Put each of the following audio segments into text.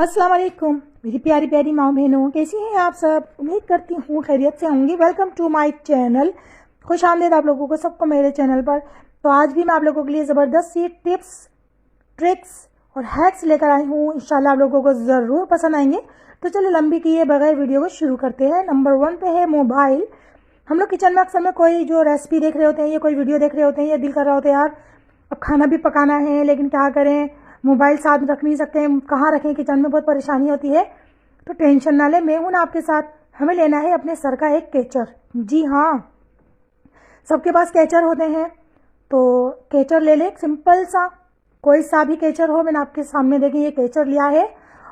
अस्सलाम वालेकुम मेरी प्यारी प्यारी माँ बहनों, कैसी हैं आप सब। उम्मीद करती हूँ खैरियत से होंगी। Welcome to my channel. खुश आमदीद आप लोगों को सबको मेरे चैनल पर। तो आज भी मैं आप लोगों के लिए ज़बरदस्त सी टिप्स, ट्रिक्स और हैक्स लेकर आई हूँ। इंशाल्लाह आप लोगों को ज़रूर पसंद आएंगे। तो चलिए लंबी किए बगैर वीडियो को शुरू करते हैं। नंबर 1 पे है मोबाइल। हम लोग किचन में अक्सर में कोई जो रेसिपी देख रहे होते हैं या कोई वीडियो देख रहे होते हैं या दिल कर रहा होता है यार अब खाना भी पकाना है, लेकिन क्या करें, मोबाइल साथ रख नहीं सकते हैं, कहाँ रखें, किचन में बहुत परेशानी होती है। तो टेंशन ना ले, मैं हूं ना आपके साथ। हमें लेना है अपने सर का एक कैचर। जी हाँ, सबके पास कैचर होते हैं। तो कैचर ले ले, सिंपल सा कोई सा भी कैचर हो। मैंने आपके सामने देखें ये कैचर लिया है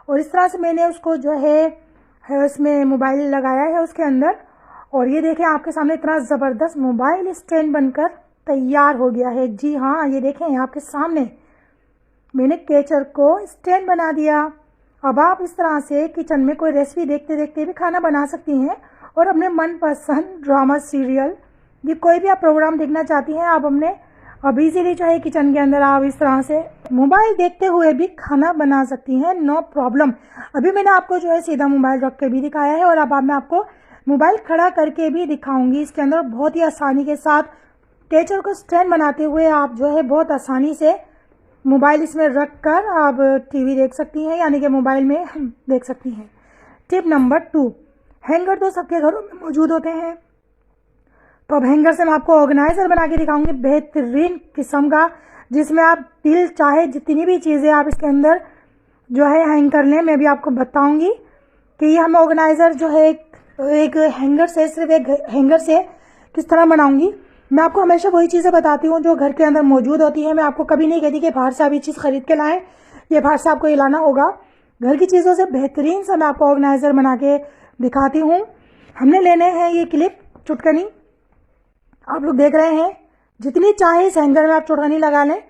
और इस तरह से मैंने उसको जो है उसमें मोबाइल लगाया है उसके अंदर। और ये देखें आपके सामने इतना ज़बरदस्त मोबाइल स्टैंड बनकर तैयार हो गया है। जी हाँ, ये देखें आपके सामने मैंने कैचर को स्टैंड बना दिया। अब आप इस तरह से किचन में कोई रेसिपी देखते देखते भी खाना बना सकती हैं और अपने मनपसंद ड्रामा, सीरियल, ये कोई भी आप प्रोग्राम देखना चाहती हैं, आप अपने अब इजीली जो है किचन के अंदर आप इस तरह से मोबाइल देखते हुए भी खाना बना सकती हैं, नो प्रॉब्लम। अभी मैंने आपको जो है सीधा मोबाइल रख के भी दिखाया है और अब मैं आपको मोबाइल खड़ा करके भी दिखाऊंगी। इसके अंदर बहुत ही आसानी के साथ कैचर को स्टैंड बनाते हुए आप जो है बहुत आसानी से मोबाइल इसमें रख कर आप टीवी देख सकती हैं, यानी कि मोबाइल में देख सकती हैं। टिप नंबर 2, हैंगर तो सबके घरों में मौजूद होते हैं। तो अब हैंगर से मैं आपको ऑर्गेनाइजर बना के दिखाऊंगी, बेहतरीन किस्म का, जिसमें आप दिल चाहे जितनी भी चीज़ें आप इसके अंदर जो है हैंग कर लें। मैं भी आपको बताऊंगी कि ये हम ऑर्गेनाइजर जो है एक हैंगर से, सिर्फ एक हैंगर से किस तरह बनाऊंगी। मैं आपको हमेशा वही चीज़ें बताती हूँ जो घर के अंदर मौजूद होती है। मैं आपको कभी नहीं कहती कि बाहर से आप ये चीज़ खरीद के लाएं, ये बाहर से आपको ये लाना होगा। घर की चीज़ों से बेहतरीन सा मैं आपको ऑर्गेनाइजर बना के दिखाती हूँ। हमने लेने हैं ये क्लिप, चुटकनी, आप लोग देख रहे हैं। जितनी चाहे इस हैंगर में आप चुटकनी लगा लें,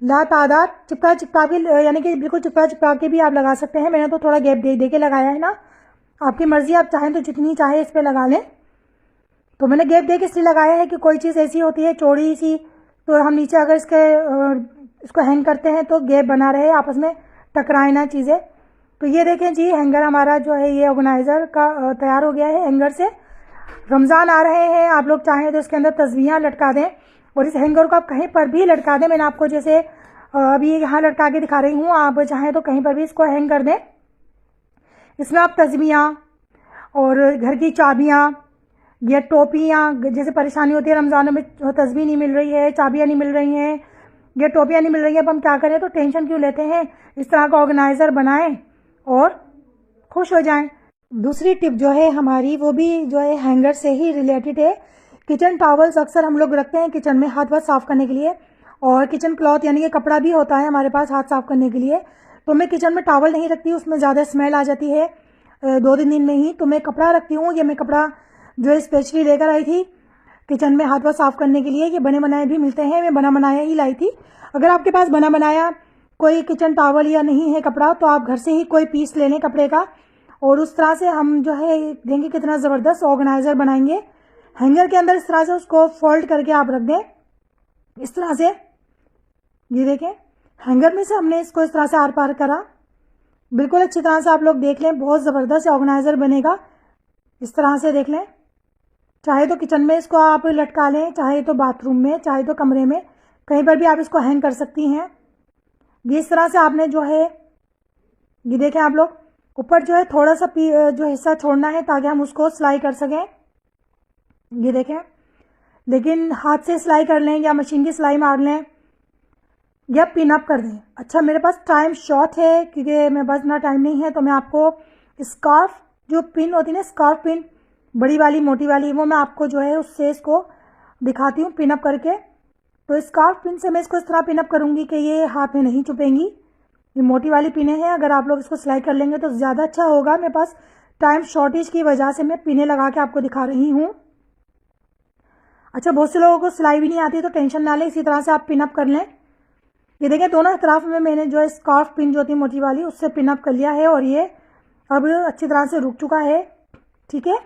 ला तादाद चिपका चिपका के, यानी कि बिल्कुल चिपका चिपका के भी आप लगा सकते हैं। मैंने तो थोड़ा गैप दे दे के लगाया है ना, आपकी मर्जी, आप चाहें तो जितनी चाहे इस पर लगा लें। तो मैंने गैप दे के इसलिए लगाया है कि कोई चीज़ ऐसी होती है चौड़ी सी, तो हम नीचे अगर इसको हैंग करते हैं तो गैप बना रहे, आपस में टकराए ना चीज़ें। तो ये देखें जी, हैंगर हमारा जो है ये ऑर्गेनाइजर का तैयार हो गया है हैंगर से। रमज़ान आ रहे हैं, आप लोग चाहें तो इसके अंदर तस्वीरें लटका दें और इस हैंगर को आप कहीं पर भी लटका दें। मैंने आपको जैसे अभी यहाँ लटका के दिखा रही हूँ, आप चाहें तो कहीं पर भी इसको हैंग कर दें। इसमें आप तस्वीरें और घर की चाबियाँ या टोपियाँ, जैसे परेशानी होती है रमज़ान में, तस्बीह नहीं मिल रही है, चाबियाँ नहीं मिल रही हैं या टोपियाँ नहीं मिल रही हैं, अब हम क्या करें, तो टेंशन क्यों लेते हैं। इस तरह का ऑर्गेनाइजर बनाएं और खुश हो जाएं। दूसरी टिप जो है हमारी, वो भी जो है हैंगर से ही रिलेटेड है। किचन टॉवल्स अक्सर हम लोग रखते हैं किचन में हाथ वाथ साफ़ करने के लिए, और किचन क्लॉथ यानी कि कपड़ा भी होता है हमारे पास हाथ साफ़ करने के लिए। तो मैं किचन में टॉवल नहीं रखती, उसमें ज़्यादा स्मेल आ जाती है 2-3 दिन में ही। तो मैं कपड़ा रखती हूँ। ये मैं कपड़ा जो स्पेशली लेकर आई थी किचन में हाथ वाथ साफ़ करने के लिए। ये बने बनाए भी मिलते हैं, मैं बना बनाया ही लाई थी। अगर आपके पास बना बनाया कोई किचन टॉवल या नहीं है कपड़ा, तो आप घर से ही कोई पीस ले लें कपड़े का, और उस तरह से हम जो है देंगे कितना ज़बरदस्त ऑर्गेनाइजर बनाएंगे हैंगर के अंदर। इस तरह से उसको फोल्ड करके आप रख दें इस तरह से। ये देखें, हैंगर में से हमने इसको इस तरह से आर पार करा, बिल्कुल अच्छी तरह से आप लोग देख लें, बहुत ज़बरदस्त ऑर्गेनाइजर बनेगा। इस तरह से देख लें, चाहे तो किचन में इसको आप लटका लें, चाहे तो बाथरूम में, चाहे तो कमरे में, कहीं पर भी आप इसको हैंग कर सकती हैं। ये इस तरह से आपने जो है, ये देखें आप लोग, ऊपर जो है थोड़ा सा जो हिस्सा छोड़ना है ताकि हम उसको सिलाई कर सकें। ये देखें, लेकिन हाथ से सिलाई कर लें या मशीन की सिलाई मार लें या पिन अप कर दें। अच्छा, मेरे पास टाइम शॉर्ट है क्योंकि मेरे पास इतना टाइम नहीं है, तो मैं आपको स्कार्फ जो पिन होती है ना, स्कार्फ पिन बड़ी वाली मोटी वाली, वो मैं आपको जो है उससे इसको दिखाती हूँ पिन अप करके। तो स्कार्फ पिन से मैं इसको इस तरह पिन अप करूँगी कि ये हाथ में नहीं चुपेंगी। ये मोटी वाली पिनें हैं, अगर आप लोग इसको सिलाई कर लेंगे तो ज़्यादा अच्छा होगा। मेरे पास टाइम शॉर्टेज की वजह से मैं पिनें लगा के आपको दिखा रही हूँ। अच्छा, बहुत से लोगों को सिलाई भी नहीं आती, तो टेंशन ना लें, इसी तरह से आप पिन अप कर लें। ये देखें, दोनों तरफ में मैंने जो है स्कार्फ पिन जो होती है मोटी वाली, उससे पिन अप कर लिया है और ये अब अच्छी तरह से रुक चुका है। ठीक है,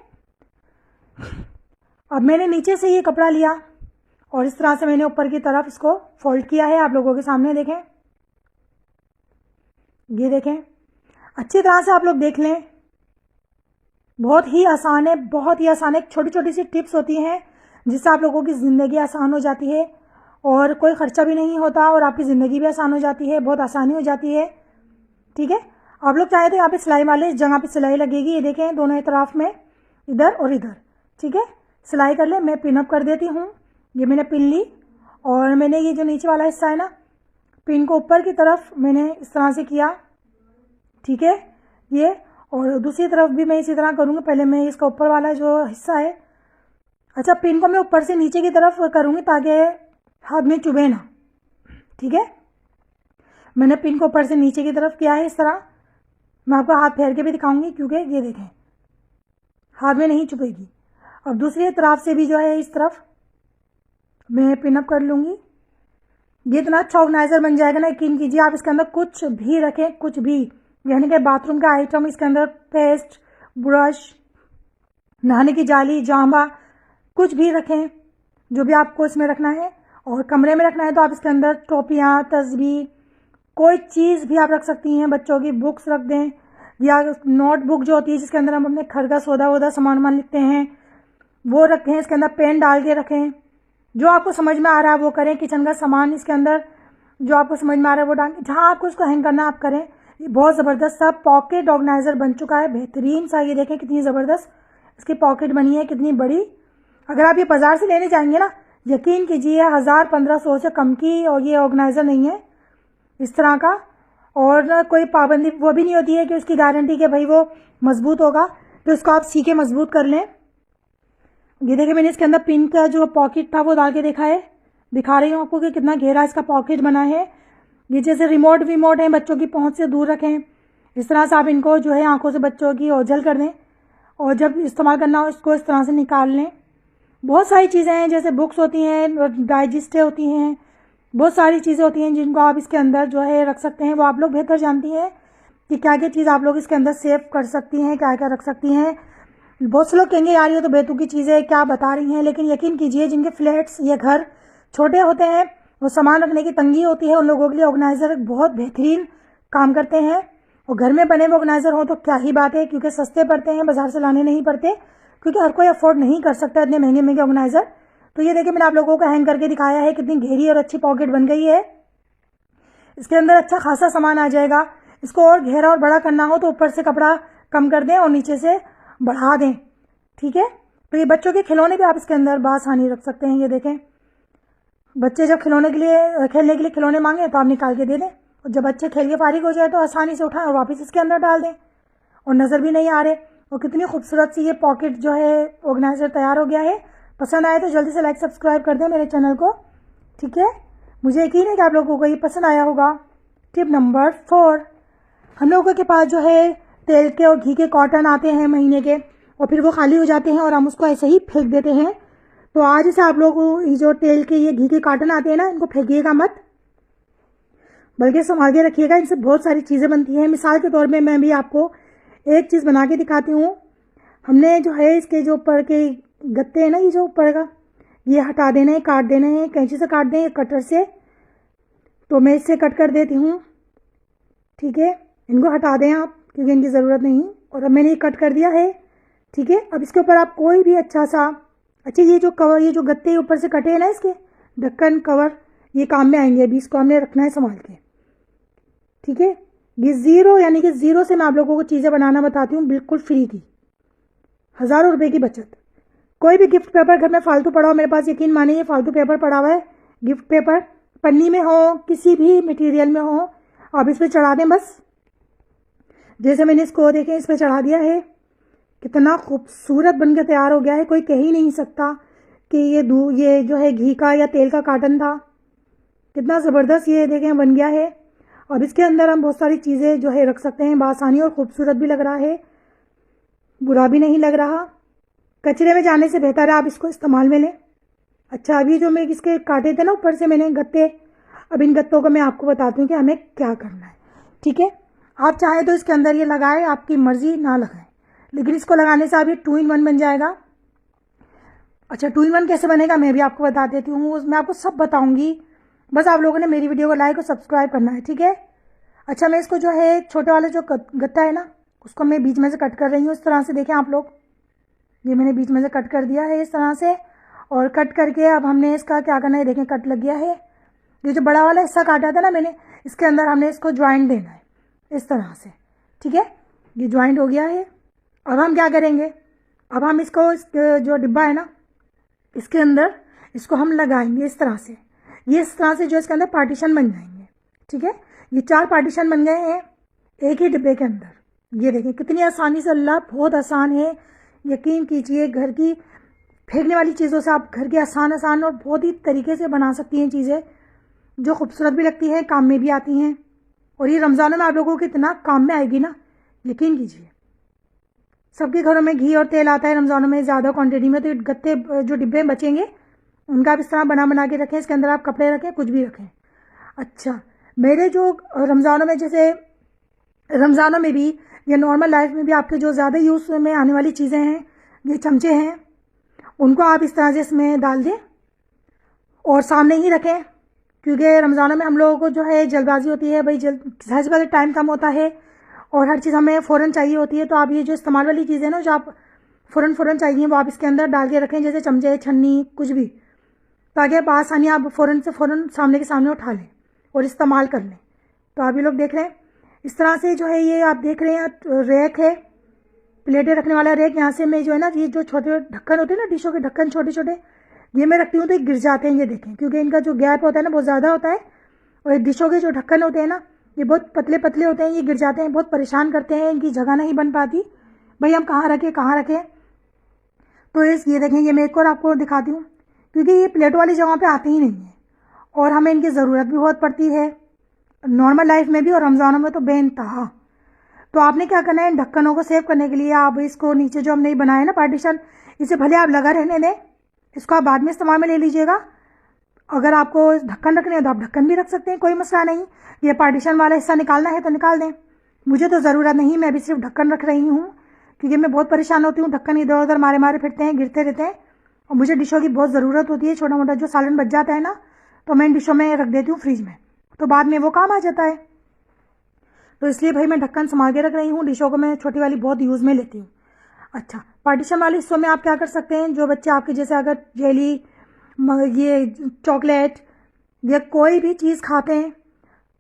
अब मैंने नीचे से ये कपड़ा लिया और इस तरह से मैंने ऊपर की तरफ इसको फोल्ड किया है। आप लोगों के सामने देखें, ये देखें, अच्छी तरह से आप लोग देख लें, बहुत ही आसान है, बहुत ही आसान है। छोटी छोटी सी टिप्स होती हैं जिससे आप लोगों की ज़िंदगी आसान हो जाती है और कोई ख़र्चा भी नहीं होता और आपकी ज़िंदगी भी आसान हो जाती है, बहुत आसानी हो जाती है। ठीक है, आप लोग चाहे तो यहाँ पे सिलाई वाले इस जगह पे सिलाई लगेगी, ये देखें दोनों तरफ में, इधर और इधर। ठीक है, सिलाई कर ले। मैं पिनअप कर देती हूँ। ये मैंने पिन ली और मैंने ये जो नीचे वाला हिस्सा है ना, पिन को ऊपर की तरफ मैंने इस तरह से किया। ठीक है, ये, और दूसरी तरफ भी मैं इसी तरह करूँगी। पहले मैं इसका ऊपर वाला जो हिस्सा है, अच्छा, पिन को मैं ऊपर से नीचे की तरफ करूँगी ताकि हाथ में चुभे ना। ठीक है, मैंने पिन को ऊपर से नीचे की तरफ किया है इस तरह। मैं आपको हाथ फेर के भी दिखाऊंगी क्योंकि ये देखें हाथ में नहीं चुभेगी। अब दूसरी तरफ से भी जो है इस तरफ मैं पिनअप कर लूँगी। ये इतना अच्छा ऑर्गेनाइजर बन जाएगा ना, यकीन कीजिए। आप इसके अंदर कुछ भी रखें, कुछ भी, यानी कि बाथरूम का आइटम, इसके अंदर पेस्ट, ब्रश, नहाने की जाली, जामा, कुछ भी रखें जो भी आपको इसमें रखना है। और कमरे में रखना है तो आप इसके अंदर टोपियाँ, तस्बीह, कोई चीज़ भी आप रख सकती हैं। बच्चों की बुक्स रख दें, या नोटबुक जो होती है जिसके अंदर हम अपने घर का सौदा वौदा सामान लिखते हैं, वो रखें। इसके अंदर पेन डाल के रखें। जो आपको समझ में आ रहा है वो करें। किचन का सामान इसके अंदर जो आपको समझ में आ रहा है वो डाल, जहाँ आपको इसको हैंग करना आप करें। ये बहुत ज़बरदस्त सा पॉकेट ऑर्गेनाइजर बन चुका है, बेहतरीन सा। ये देखें कितनी ज़बरदस्त इसकी पॉकेट बनी है, कितनी बड़ी। अगर आप ये बाज़ार से लेने जाएंगे ना, यकीन कीजिए 1000-1500 से कम की और ये ऑर्गेनाइजर नहीं है इस तरह का। और ना कोई पाबंदी वो भी नहीं होती है कि उसकी गारंटी कि भाई वो मजबूत होगा, तो इसको आप सीखे मजबूत कर लें। ये देखिए मैंने इसके अंदर पिन का जो पॉकेट था वो डाल के दिखा रही हूँ आपको कि कितना गहरा इसका पॉकेट बना है। ये जैसे रिमोट है, बच्चों की पहुँच से दूर रखें। इस तरह से आप इनको जो है आंखों से बच्चों की ओझल कर दें और जब इस्तेमाल करना हो इसको इस तरह से निकाल लें। बहुत सारी चीज़ें हैं, जैसे बुक्स होती हैं, डाइजेस्टें होती हैं, बहुत सारी चीज़ें होती हैं जिनको आप इसके अंदर जो है रख सकते हैं। वो आप लोग बेहतर जानती हैं कि क्या क्या चीज़ आप लोग इसके अंदर सेव कर सकती हैं, क्या क्या रख सकती हैं। बहुत से लोग कहेंगे यार ये तो बेतुकी चीज़ें क्या बता रही हैं, लेकिन यकीन कीजिए जिनके फ्लैट्स या घर छोटे होते हैं, वो सामान रखने की तंगी होती है, उन लोगों के लिए ऑर्गेनाइज़र बहुत बेहतरीन काम करते हैं। और घर में बने हुए ऑर्गेनाइज़र हो तो क्या ही बात है, क्योंकि सस्ते पड़ते हैं, बाजार से लाने नहीं पड़ते, क्योंकि हर कोई अफोर्ड नहीं कर सकता इतने महंगे महंगे ऑर्गेनाइज़र। तो ये देखिए मैंने आप लोगों को हैंग करके दिखाया है, कितनी गहरी और अच्छी पॉकेट बन गई है। इसके अंदर अच्छा खासा सामान आ जाएगा। इसको और गहरा और बड़ा करना हो तो ऊपर से कपड़ा कम कर दें और नीचे से बढ़ा दें। ठीक है, तो ये बच्चों के खिलौने भी आप इसके अंदर बासानी रख सकते हैं। ये देखें, बच्चे जब खेलने के लिए खिलौने मांगे तो आप निकाल के दे दें, और जब बच्चे खेल के फारिग हो जाए तो आसानी से उठाएं और वापस इसके अंदर डाल दें और नज़र भी नहीं आ रहे। और कितनी खूबसूरत सी ये पॉकेट जो है ऑर्गेनाइजर तैयार हो गया है। पसंद आए तो जल्दी से लाइक सब्सक्राइब कर दें मेरे चैनल को। ठीक है, मुझे यकीन है कि आप लोगों को ये पसंद आया होगा। टिप नंबर 4, हम लोगों के पास जो है तेल के और घी के कॉटन आते हैं महीने के, और फिर वो खाली हो जाते हैं और हम उसको ऐसे ही फेंक देते हैं। तो आज से आप लोग ये जो तेल के ये घी के कॉटन आते हैं ना, इनको फेंकिएगा मत, बल्कि संभाल के रखिएगा। इनसे बहुत सारी चीज़ें बनती हैं। मिसाल के तौर पे मैं भी आपको एक चीज़ बना के दिखाती हूँ। हमने जो है इसके जो ऊपर के गत्ते हैं ना, ये जो ऊपर का, ये हटा देना है, काट देना है। कैंची से काट दें या कटर से, तो मैं इससे कट कर देती हूँ। ठीक है, इनको हटा दें आप क्योंकि इनकी ज़रूरत नहीं। और अब मैंने ये कट कर दिया है। ठीक है, अब इसके ऊपर आप कोई भी अच्छा ये जो कवर, ये जो गत्ते ऊपर से कटे हैं ना, इसके ढक्कन कवर, ये काम में आएंगे। अभी इसको हमने रखना है संभाल के। ठीक है, ये ज़ीरो, यानी कि ज़ीरो से मैं आप लोगों को चीज़ें बनाना बताती हूँ, बिल्कुल फ्री की, हज़ारों रुपए की बचत। कोई भी गिफ्ट पेपर घर में फालतू पड़ा हो, मेरे पास यकीन मानिए फालतू पेपर पड़ा हुआ है, गिफ्ट पेपर पन्नी में हो, किसी भी मटेरियल में हो, आप इस पर चढ़ा दें बस। जैसे मैंने इसको देखें इस पर चढ़ा दिया है, कितना खूबसूरत बनकर तैयार हो गया है। कोई कह ही नहीं सकता कि ये जो है घी का या तेल का कार्टन था। कितना ज़बरदस्त ये देखें बन गया है। अब इसके अंदर हम बहुत सारी चीज़ें जो है रख सकते हैं बासानी, और खूबसूरत भी लग रहा है, बुरा भी नहीं लग रहा। कचरे में जाने से बेहतर है आप इसको इस्तेमाल में लें। अच्छा, अभी जो मैं इसके काटे थे ना ऊपर से मैंने गत्ते, अब इन गत्तों को मैं आपको बताती हूँ कि हमें क्या करना है। ठीक है, आप चाहें तो इसके अंदर ये लगाएं, आपकी मर्जी, ना लगाएं, लेकिन इसको लगाने से आप ये 2 in 1 बन जाएगा। अच्छा, 2 in 1 कैसे बनेगा मैं भी आपको बता देती हूँ, मैं आपको सब बताऊँगी। बस आप लोगों ने मेरी वीडियो को लाइक और सब्सक्राइब करना है। ठीक है, अच्छा, मैं इसको जो है छोटे वाला जो गत्ता है ना, उसको मैं बीच में से कट कर रही हूँ इस तरह से। देखें आप लोग, ये मैंने बीच में से कट कर दिया है इस तरह से। और कट करके अब हमने इसका क्या करना है, देखें कट लग गया है। ये जो बड़ा वाला हिस्सा काटा था ना मैंने, इसके अंदर हमने इसको ज्वाइंट देना है इस तरह से। ठीक है, ये ज्वाइंट हो गया है। अब हम क्या करेंगे, अब हम इसको जो डिब्बा है ना, इसके अंदर इसको हम लगाएंगे इस तरह से। ये इस तरह से जो इसके अंदर पार्टीशन बन जाएंगे। ठीक है, ये 4 पार्टीशन बन गए हैं एक ही डिब्बे के अंदर। ये देखें कितनी आसानी से, अल्लाह बहुत आसान है, यकीन कीजिए। घर की फेंकने वाली चीज़ों से आप घर के आसान और बहुत ही तरीके से बना सकती हैं चीज़ें, जो खूबसूरत भी लगती हैं, काम में भी आती हैं। और ये रमज़ानों में आप लोगों को कितना काम में आएगी ना, यकीन कीजिए। सबके घरों में घी और तेल आता है रमज़ानों में ज़्यादा क्वांटिटी में, तो गत्ते जो डिब्बे बचेंगे उनका आप इस तरह बना के रखें। इसके अंदर आप कपड़े रखें, कुछ भी रखें। अच्छा, मेरे जो रमज़ानों में, जैसे रमज़ानों में भी या नॉर्मल लाइफ में भी आपके जो ज़्यादा यूज़ में आने वाली चीज़ें हैं, ये चमचे हैं, उनको आप इस तरह से इसमें डाल दें और सामने ही रखें। क्योंकि रमज़ानों में हम लोगों को जो है जल्दबाजी होती है, भाई जाहिर सी बात है टाइम कम होता है और हर चीज़ हमें फ़ौरन चाहिए होती है। तो आप ये जो इस्तेमाल वाली चीज़ें ना, जो आप फ़ौरन चाहिए, वो आप इसके अंदर डाल के रखें, जैसे चमचे, छन्नी, कुछ भी, ताकि आप आसानी आप फ़ौरन सामने के सामने उठा लें और इस्तेमाल कर लें। तो आप ये लोग देख रहे हैं इस तरह से जो है, ये आप देख रहे हैं रैक है, प्लेटें रखने वाला रैक। यहाँ से मैं जो है ना, ये जो छोटे ढक्कन होते हैं ना, डिशों के ढक्कन छोटे छोटे, ये मैं रखती हूँ तो ये गिर जाते हैं, ये देखें, क्योंकि इनका जो गैप होता है ना बहुत ज़्यादा होता है। और डिशों के जो ढक्कन होते हैं ना, ये बहुत पतले पतले होते हैं, ये गिर जाते हैं, बहुत परेशान करते हैं, इनकी जगह नहीं बन पाती, भाई हम कहाँ रखें। तो ये देखें, ये मैं एक और आपको दिखाती हूँ, क्योंकि ये प्लेट वाली जगह पे आते ही नहीं है और हमें इनकी ज़रूरत भी बहुत पड़ती है नॉर्मल लाइफ में भी, और रमज़ानों में तो बेइंतहा। तो आपने क्या करना है, इन ढक्कनों को सेव करने के लिए आप इसको नीचे जो हमने बनाया ना पार्टीशन, इसे भले आप लगा रहने दें, इसको आप बाद में इस्तेमाल में ले लीजिएगा। अगर आपको ढक्कन रखने हैं तो आप ढक्कन भी रख सकते हैं, कोई मसला नहीं। ये पार्टीशन वाला हिस्सा निकालना है तो निकाल दें, मुझे तो ज़रूरत नहीं, मैं भी सिर्फ ढक्कन रख रही हूँ, क्योंकि मैं बहुत परेशान होती हूँ। ढक्कन इधर उधर मारे फिरते हैं, गिरते रहते हैं, और मुझे डिशों की बहुत ज़रूरत होती है। छोटा मोटा जो सालन बच जाता है ना, तो मैं इन डिशों में रख देती हूँ फ्रिज में, तो बाद में वो काम आ जाता है। तो इसलिए भाई मैं ढक्कन संभाल के रख रही हूँ। डिशों को मैं छोटी वाली बहुत यूज़ में लेती हूँ। अच्छा, पार्टीशन वाले हिस्सों में आप क्या कर सकते हैं, जो बच्चे आपके जैसे अगर जेली, ये चॉकलेट या कोई भी चीज़ खाते हैं,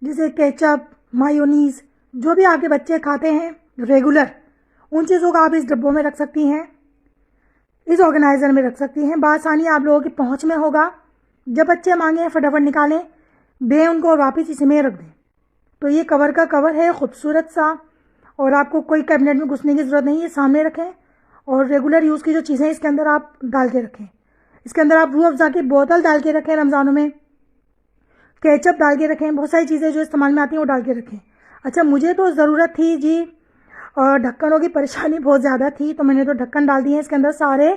जैसे केचप, मायोनीज़, जो भी आपके बच्चे खाते हैं रेगुलर, उन चीज़ों को आप इस डब्बों में रख सकती हैं, इस ऑर्गेनाइज़र में रख सकती हैं। बासानी आप लोगों की पहुँच में होगा। जब बच्चे मांगे फटाफट निकालें, दें उनको और वापस इसी में रख दें। तो ये कवर का कवर है खूबसूरत सा, और आपको कोई कैबिनेट में घुसने की ज़रूरत नहीं है, सामने रखें और रेगुलर यूज़ की जो चीज़ें इसके अंदर आप डाल के रखें। इसके अंदर आप रूह अफ़ज़ा की बोतल डाल के रखें, रमज़ानों में केचप डाल के रखें, बहुत सारी चीज़ें जो इस्तेमाल में आती हैं वो डाल के रखें। अच्छा, मुझे तो ज़रूरत थी जी, और ढक्कनों की परेशानी बहुत ज़्यादा थी, तो मैंने तो ढक्कन डाल दिए हैं इसके अंदर सारे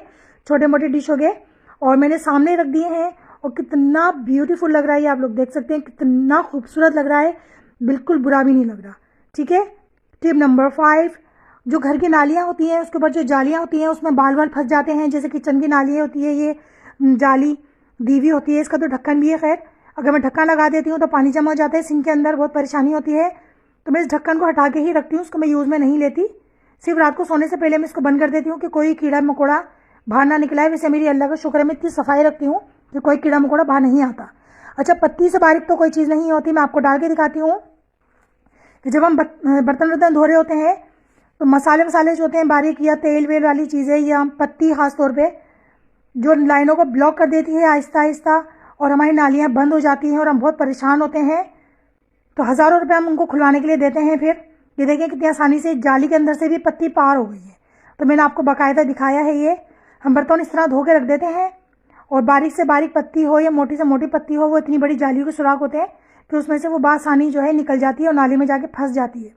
छोटे मोटे डिश हो गए, और मैंने सामने रख दिए हैं। और कितना ब्यूटीफुल लग रहा है, ये आप लोग देख सकते हैं, कितना खूबसूरत लग रहा है, बिल्कुल बुरा भी नहीं लग रहा। ठीक है, टिप नंबर 5, जो घर की नालियाँ होती हैं उसके ऊपर जो जालियाँ होती हैं उसमें बाल फंस जाते हैं, जैसे किचन की नालियाँ होती है, ये जाली दीवी होती है, इसका तो ढक्कन भी है। खैर, अगर मैं ढक्कन लगा देती हूँ तो पानी जमा हो जाता है सिंक के अंदर, बहुत परेशानी होती है, तो मैं इस ढक्कन को हटा के ही रखती हूँ, उसको मैं यूज़ में नहीं लेती। सिर्फ रात को सोने से पहले मैं इसको बंद कर देती हूँ कि कोई कीड़ा मकोड़ा बाहर ना निकला है। वैसे मेरी अल्लाह का शुक्र है, मैं इतनी सफाई रखती हूँ कि कोई कीड़ा मकोड़ा बाहर नहीं आता। अच्छा, पत्ती से बारीक तो कोई चीज़ नहीं होती, मैं आपको डाल के दिखाती हूँ कि जब हम बर्तन धो रहे होते हैं तो मसाले जो होते हैं बारीक, या तेल वेल वाली चीज़ें, या पत्ती खास तौर पे जो लाइनों को ब्लॉक कर देती है आहिस्ता आहिस्ता, और हमारी नालियाँ बंद हो जाती हैं और हम बहुत परेशान होते हैं, तो हज़ारों रुपये हम उनको खुलवाने के लिए देते हैं। फिर ये देखें कितनी आसानी से जाली के अंदर से भी पत्ती पार हो गई है। तो मैंने आपको बाकायदा दिखाया है। ये हम बर्तन इस तरह धो के रख देते हैं, और बारीक से बारीक पत्ती हो या मोटी से मोटी पत्ती हो, वो इतनी बड़ी जालियों के सुराख होते हैं कि उसमें से वो बासानी जो है निकल जाती है और नाली में जाके फंस जाती है।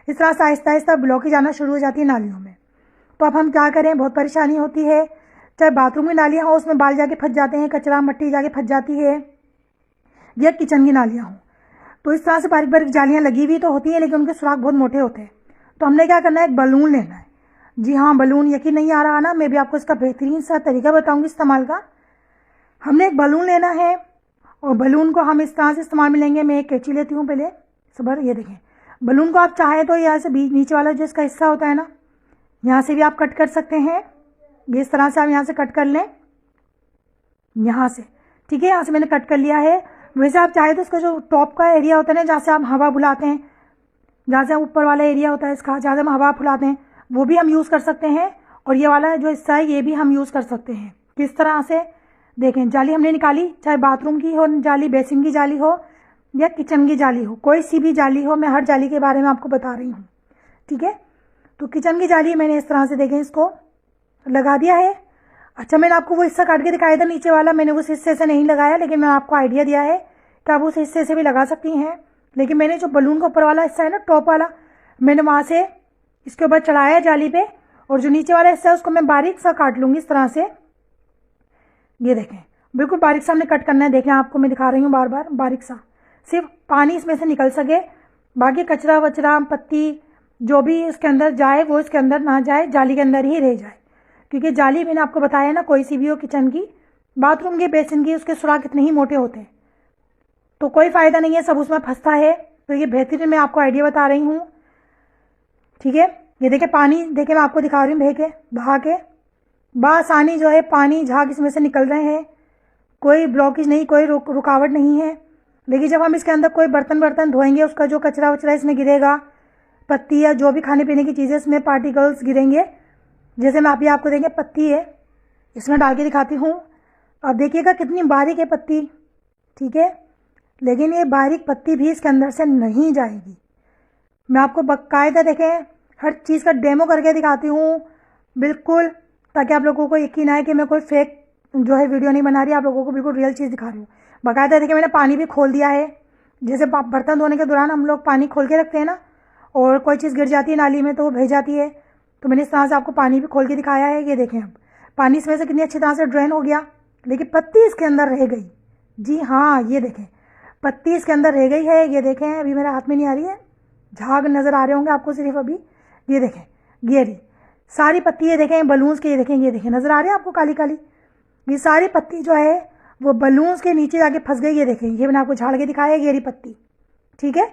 इस तरह से आहिस्ता आहिस्ता ब्लॉकेज आना शुरू हो जाती है नालियों में। तो अब हम क्या करें, बहुत परेशानी होती है। चाहे बाथरूम में नालियाँ हो, उसमें बाल जाके फंस जाते हैं, कचरा मट्टी जाके फंस जाती है, या किचन की नालियाँ हों, तो इस तरह से बारीक बारीक जालियाँ लगी हुई तो होती है, लेकिन उनके सुराख बहुत मोटे होते हैं। तो हमने क्या करना है, एक बलून लेना है। जी हाँ, बलून, यकीन नहीं आ रहा ना, मैं भी आपको इसका बेहतरीन सा तरीका बताऊंगी इस्तेमाल का। हमने एक बलून लेना है, और बलून को हम इस तरह से इस्तेमाल में लेंगे। मैं एक कैंची लेती हूँ पहले, सबर, ये देखें, बलून को आप चाहे तो यहाँ से बीच नीचे वाला जो इसका हिस्सा होता है ना, यहाँ से भी आप कट कर सकते हैं। इस तरह से आप यहाँ से कट कर लें, यहाँ से, ठीक है। यहाँ से मैंने कट कर लिया है। वैसे आप चाहे तो इसका जो टॉप का एरिया होता है ना, जहाँ से आप हवा बुलाते हैं, जहाँ से ऊपर वाला एरिया होता है इसका, जहाँ से हम हवा फुलाते हैं, वो भी हम यूज़ कर सकते हैं। और ये वाला जो हिस्सा है ये भी हम यूज़ कर सकते हैं। किस तरह से, देखें, जाली हमने निकाली, चाहे बाथरूम की हो जाली, बेसिन की जाली हो या किचन की जाली हो, कोई सी भी जाली हो, मैं हर जाली के बारे में आपको बता रही हूँ, ठीक है। तो किचन की जाली मैंने इस तरह से, देखें, इसको लगा दिया है। अच्छा, मैंने आपको वो हिस्सा काट के दिखाया था नीचे वाला, मैंने उस हिस्से से नहीं लगाया, लेकिन मैंने आपको आइडिया दिया है कि आप उस हिस्से से भी लगा सकती हैं। लेकिन मैंने जो बलून का ऊपर वाला हिस्सा है ना, टॉप वाला, मैंने वहाँ से इसके ऊपर चढ़ाया है जाली पे, और जो नीचे वाला हिस्सा है उसको मैं बारीक सा काट लूँगी इस तरह से। ये देखें, बिल्कुल बारीक सा हमने कट करना है। देखें, आपको मैं दिखा रही हूँ बार बार, बारीक सा, सिर्फ पानी इसमें से निकल सके, बाकी कचरा वचरा पत्ती जो भी इसके अंदर जाए वो इसके अंदर ना जाए, जाली के अंदर ही रह जाए। क्योंकि जाली मैंने आपको बताया ना, कोई सी भी हो, किचन की, बाथरूम के, बेसिन की, उसके सुराख कितने ही मोटे होते हैं, तो कोई फ़ायदा नहीं है, सब उसमें फंसता है। तो ये बेहतरीन मैं आपको आइडिया बता रही हूँ, ठीक है। ये देखें पानी, देखें मैं आपको दिखा रही हूँ, बहा के बआसानी जो है पानी झाग इसमें से निकल रहे हैं, कोई ब्लॉकेज नहीं, कोई रुकावट नहीं है। लेकिन जब हम इसके अंदर कोई बर्तन धोएंगे, उसका जो कचरा वचरा इसमें गिरेगा, पत्ती या जो भी खाने पीने की चीज़ें इसमें पार्टिकल्स गिरेंगे, जैसे मैं अभी आपको देंगे पत्ती है, इसमें डाल के दिखाती हूँ। अब देखिएगा कितनी बारीक है पत्ती, ठीक है, लेकिन ये बारीक पत्ती भी इसके अंदर से नहीं जाएगी। मैं आपको बाकायदा, देखें, हर चीज़ का डेमो करके दिखाती हूँ बिल्कुल, ताकि आप लोगों को यकीन आए कि मैं कोई फेक जो है वीडियो नहीं बना रही, आप लोगों को बिल्कुल रियल चीज़ दिखा रही हूँ। बाकायदा देखिए, मैंने पानी भी खोल दिया है। जैसे बर्तन धोने के दौरान हम लोग पानी खोल के रखते हैं ना, और कोई चीज़ गिर जाती है नाली में तो वो बह जाती है, तो मैंने इस तरह से आपको पानी भी खोल के दिखाया है। ये देखें, अब पानी इसमें से कितनी अच्छी तरह से ड्रेन हो गया, लेकिन पत्ती इसके अंदर रह गई। जी हाँ, ये देखें, पत्ती इसके अंदर रह गई है। ये देखें, अभी मेरे हाथ में नहीं आ रही है, झाग नज़र आ रहे होंगे आपको सिर्फ अभी। ये देखें, ये रही सारी पत्ती, ये देखें बलून्स के, ये देखें नज़र आ रहे हैं आपको काली काली, ये सारी पत्ती जो है वो बलून्स के नीचे जाके फंस गई। ये देखें, ये मैंने आपको झाड़ के दिखाया है, ये रही पत्ती, ठीक है।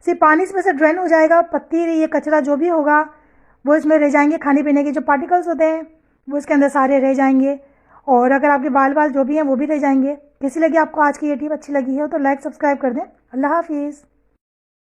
सिर्फ पानी इसमें से ड्रेन हो जाएगा, पत्ती, ये कचरा जो भी होगा वो इसमें रह जाएंगे, खाने पीने के जो पार्टिकल्स होते हैं वो इसके अंदर सारे रह जाएंगे, और अगर आपके बाल जो भी हैं वो भी रह जाएंगे। कैसी लगी आपको आज की ये टिप? अच्छी लगी है तो लाइक सब्सक्राइब कर दें। अल्लाह हाफिज़।